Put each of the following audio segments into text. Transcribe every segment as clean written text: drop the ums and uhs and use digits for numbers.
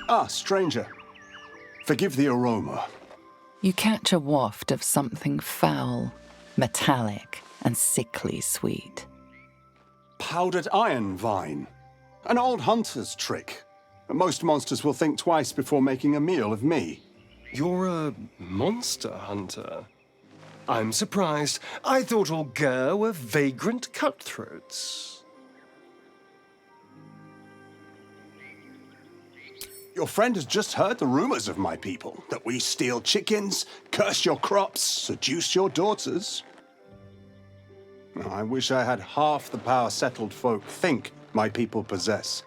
Ah, stranger. Forgive the aroma. You catch a waft of something foul, metallic, and sickly sweet. Powdered iron vine. An old hunter's trick. Most monsters will think twice before making a meal of me. You're a monster hunter. I'm surprised. I thought all Ger were vagrant cutthroats. Your friend has just heard the rumors of my people, that we steal chickens, curse your crops, seduce your daughters. I wish I had half the power settled folk think my people possess.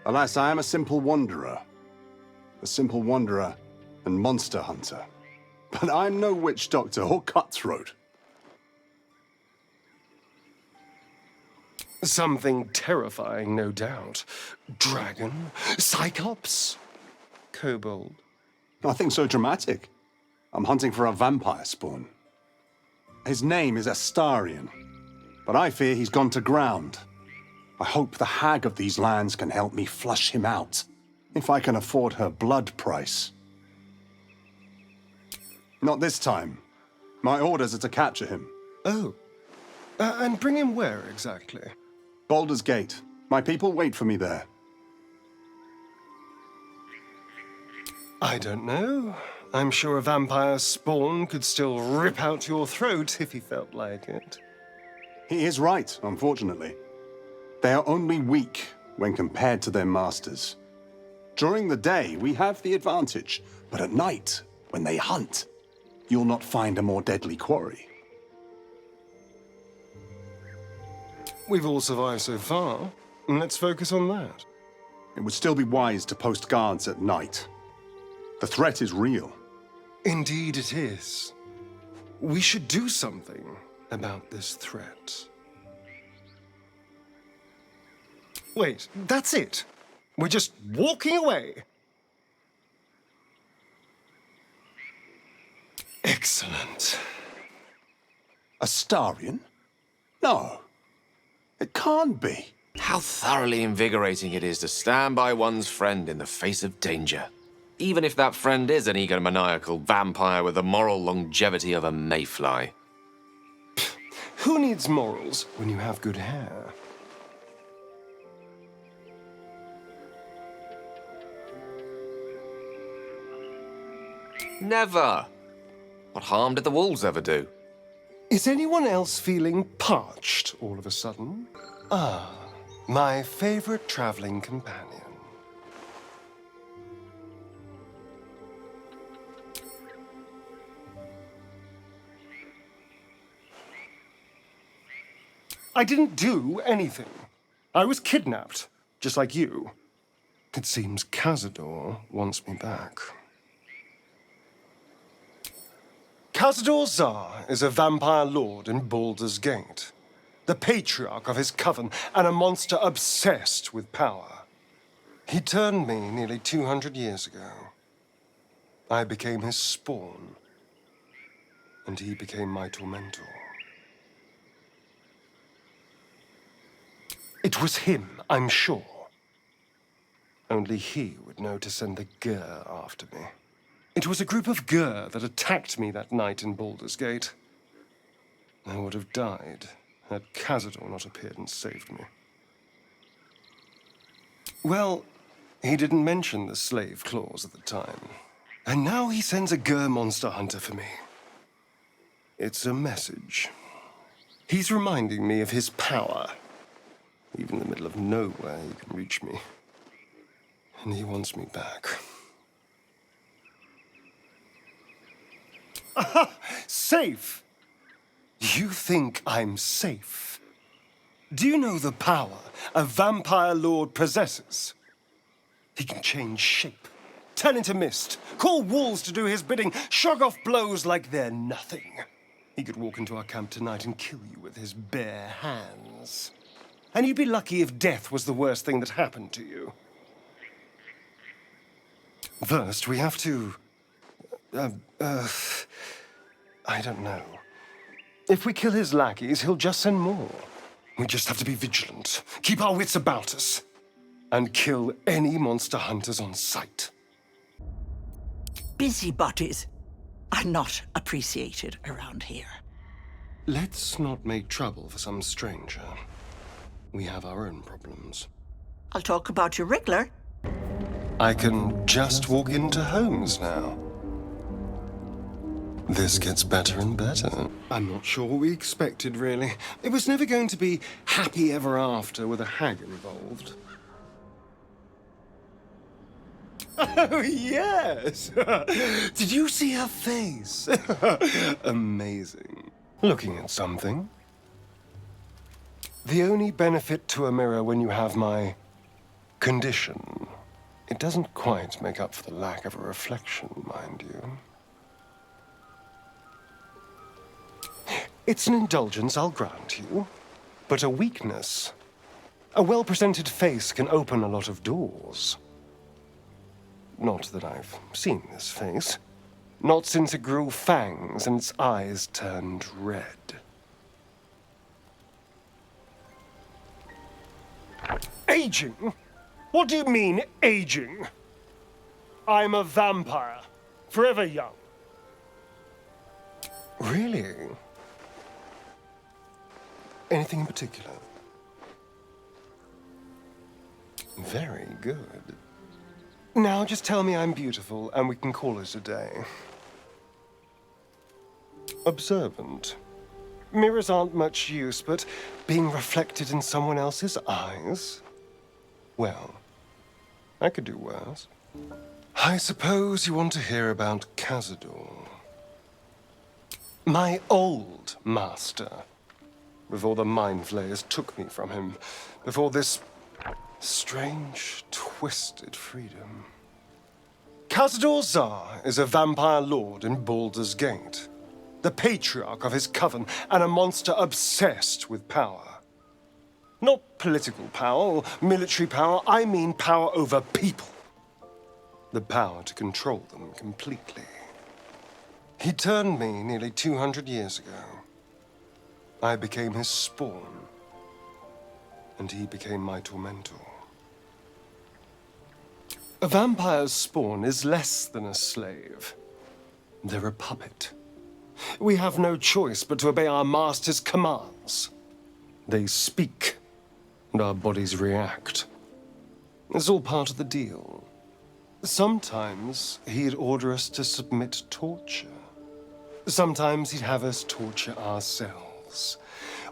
Alas, I am a simple wanderer. A simple wanderer and monster hunter. But I'm no witch doctor or cutthroat. Something terrifying, no doubt. Dragon? Cyclops? Kobold? Nothing so dramatic. I'm hunting for a vampire spawn. His name is Astarion, but I fear he's gone to ground. I hope the hag of these lands can help me flush him out, if I can afford her blood price. Not this time. My orders are to capture him. Oh. And bring him where, exactly? Baldur's Gate. My people wait for me there. I don't know. I'm sure a vampire spawn could still rip out your throat if he felt like it. He is right, unfortunately. They are only weak when compared to their masters. During the day, we have the advantage, but at night, when they hunt, you'll not find a more deadly quarry. We've all survived so far. Let's focus on that. It would still be wise to post guards at night. The threat is real. Indeed it is. We should do something about this threat. Wait, that's it. We're just walking away. Excellent. Astarion? No. It can't be. How thoroughly invigorating it is to stand by one's friend in the face of danger. Even if that friend is an egomaniacal vampire with the moral longevity of a mayfly. Who needs morals when you have good hair? Never! What harm did the wolves ever do? Is anyone else feeling parched all of a sudden? Ah, my favorite traveling companion. I didn't do anything. I was kidnapped, just like you. It seems Cazador wants me back. Cazador Zar is a vampire lord in Baldur's Gate, the patriarch of his coven and a monster obsessed with power. He turned me nearly 200 years ago. I became his spawn, and he became my tormentor. It was him, I'm sure. Only he would know to send the Ger after me. It was a group of Ger that attacked me that night in Baldur's Gate. I would have died had Cazador not appeared and saved me. Well, he didn't mention the slave clause at the time. And now he sends a Ger monster hunter for me. It's a message. He's reminding me of his power. Even in the middle of nowhere, he can reach me. And he wants me back. Aha! Safe! You think I'm safe? Do you know the power a vampire lord possesses? He can change shape, turn into mist, call wolves to do his bidding, shrug off blows like they're nothing. He could walk into our camp tonight and kill you with his bare hands. And you'd be lucky if death was the worst thing that happened to you. First, we have to... I don't know. If we kill his lackeys, he'll just send more. We just have to be vigilant. Keep our wits about us. and kill any monster hunters on sight. Busybodies are not appreciated around here. Let's not make trouble for some stranger. We have our own problems. I'll talk about your wriggler. I can just walk into homes now. This gets better and better. I'm not sure what we expected, really. It was never going to be happy ever after with a hag involved. Oh, yes! Did you see her face? Amazing. Looking at something. The only benefit to a mirror when you have my condition, it doesn't quite make up for the lack of a reflection, mind you. It's an indulgence, I'll grant you, but a weakness. A well-presented face can open a lot of doors. Not that I've seen this face. Not since it grew fangs and its eyes turned red. Aging? What do you mean, aging? I'm a vampire. Forever young. Really? Anything in particular? Very good. Now just tell me I'm beautiful and we can call it a day. Observant. Mirrors aren't much use, but being reflected in someone else's eyes? Well, I could do worse. I suppose you want to hear about Cazador. My old master. Before the Mind Flayers took me from him. Before this strange, twisted freedom. Cazador Zar is a vampire lord in Baldur's Gate. The patriarch of his coven, and a monster obsessed with power. Not political power or military power, I mean power over people. The power to control them completely. He turned me nearly 200 years ago. I became his spawn, and he became my tormentor. A vampire's spawn is less than a slave. They're a puppet. We have no choice but to obey our master's commands. They speak, and our bodies react. It's all part of the deal. Sometimes he'd order us to submit to torture. Sometimes he'd have us torture ourselves.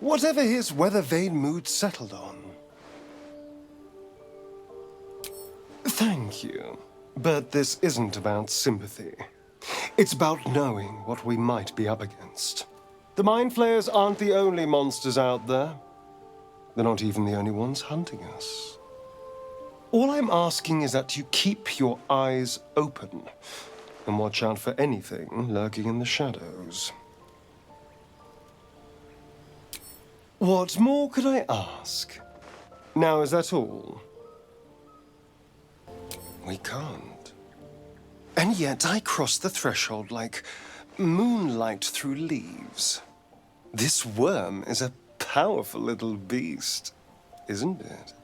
Whatever his weather-vane mood settled on. Thank you. But this isn't about sympathy. It's about knowing what we might be up against. The Mind Flayers aren't the only monsters out there. They're not even the only ones hunting us. All I'm asking is that you keep your eyes open and watch out for anything lurking in the shadows. What more could I ask? Now, is that all? We can't. And yet I cross the threshold like moonlight through leaves. This worm is a powerful little beast, isn't it?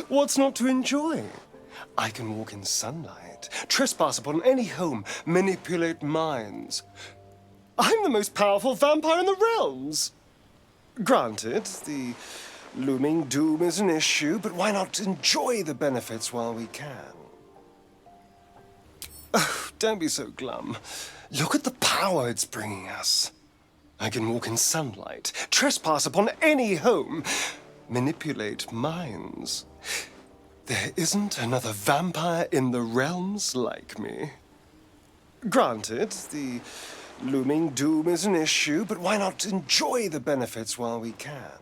What's not to enjoy? I can walk in sunlight, trespass upon any home, manipulate minds. I'm the most powerful vampire in the realms. Granted, the looming doom is an issue, but why not enjoy the benefits while we can? Oh, don't be so glum. Look at the power it's bringing us. I can walk in sunlight, trespass upon any home, manipulate minds. There isn't another vampire in the realms like me. Granted, the looming doom is an issue, but why not enjoy the benefits while we can?